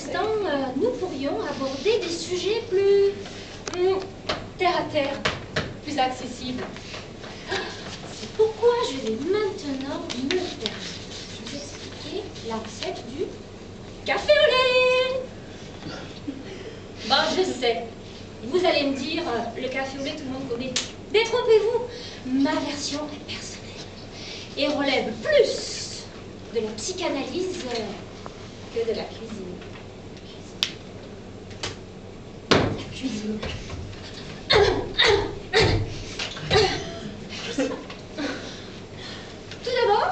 instant, nous pourrions aborder des sujets plus terre à terre, plus accessibles. C'est pourquoi je vais maintenant me permettre de vous expliquer la recette du café au lait. Bon, je sais. Vous allez me dire, le café au lait, tout le monde connaît. Détrompez-vous, ma version est personnelle et relève plus de la psychanalyse que de la cuisine. La cuisine. Tout d'abord,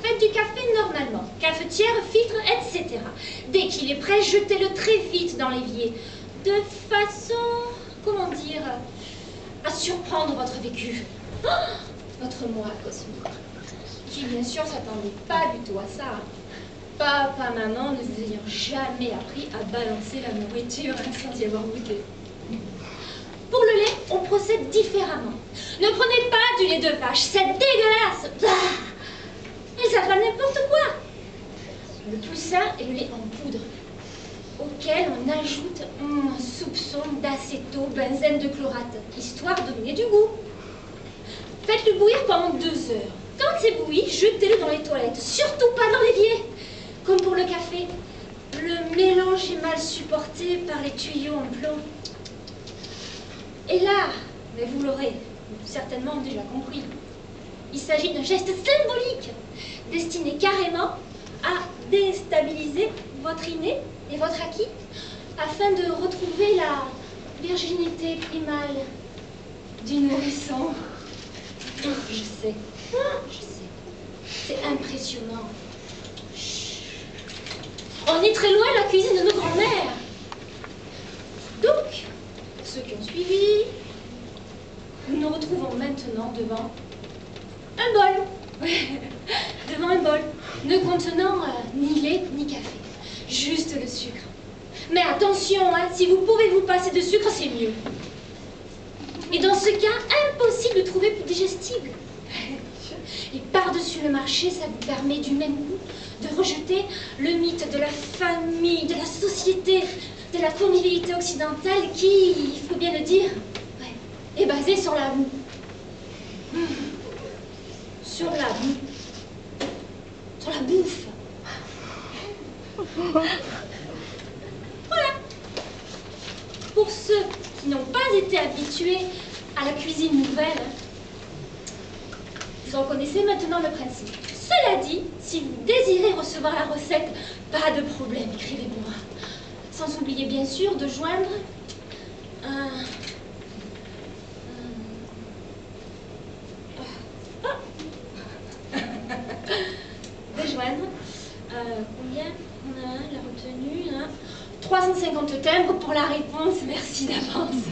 faites du café normalement. Cafetière, filtre, etc. Dès qu'il est prêt, jetez-le très vite dans l'évier. De façon, comment dire, à surprendre votre vécu. Votre moi cosmique. Qui, bien sûr, s'attendait pas du tout à ça. Papa, maman ne vous ayant jamais appris à balancer la nourriture sans y avoir goûté. Pour le lait, on procède différemment. Ne prenez pas du lait de vache, c'est dégueulasse. Et ça fait n'importe quoi. Le plus sain est le lait en poudre, auquel on ajoute un soupçon d'acéto-benzène de chlorate, histoire de donner du goût. Faites-le bouillir pendant 2 heures. Quand c'est bouilli, jetez-le dans les toilettes, surtout pas dans l'évier. Comme pour le café, le mélange est mal supporté par les tuyaux en plomb. Et là, mais vous l'aurez certainement déjà compris, il s'agit d'un geste symbolique destiné carrément à déstabiliser votre inné et votre acquis afin de retrouver la virginité primale du nourrisson. Je sais, c'est impressionnant. On est très loin de la cuisine de nos grands-mères. Donc, pour ceux qui ont suivi, nous nous retrouvons maintenant devant un bol. Devant un bol, ne contenant ni lait ni café, juste le sucre. Mais attention, hein, si vous pouvez vous passer de sucre, c'est mieux. Et dans ce cas, impossible de trouver plus digestible. Et par-dessus le marché, ça vous permet du même coup de rejeter le mythe de la famille, de la société, de la convivialité occidentale qui, il faut bien le dire, est basée sur la boue. Sur la boue. Sur la bouffe. Voilà. Pour ceux qui n'ont pas été habitués à la cuisine nouvelle, vous en connaissez maintenant le principe. Cela dit, si vous désirez recevoir la recette, pas de problème, écrivez-moi. Sans oublier bien sûr de joindre combien on a la retenue, hein, 350 timbres pour la réponse. Merci d'avance.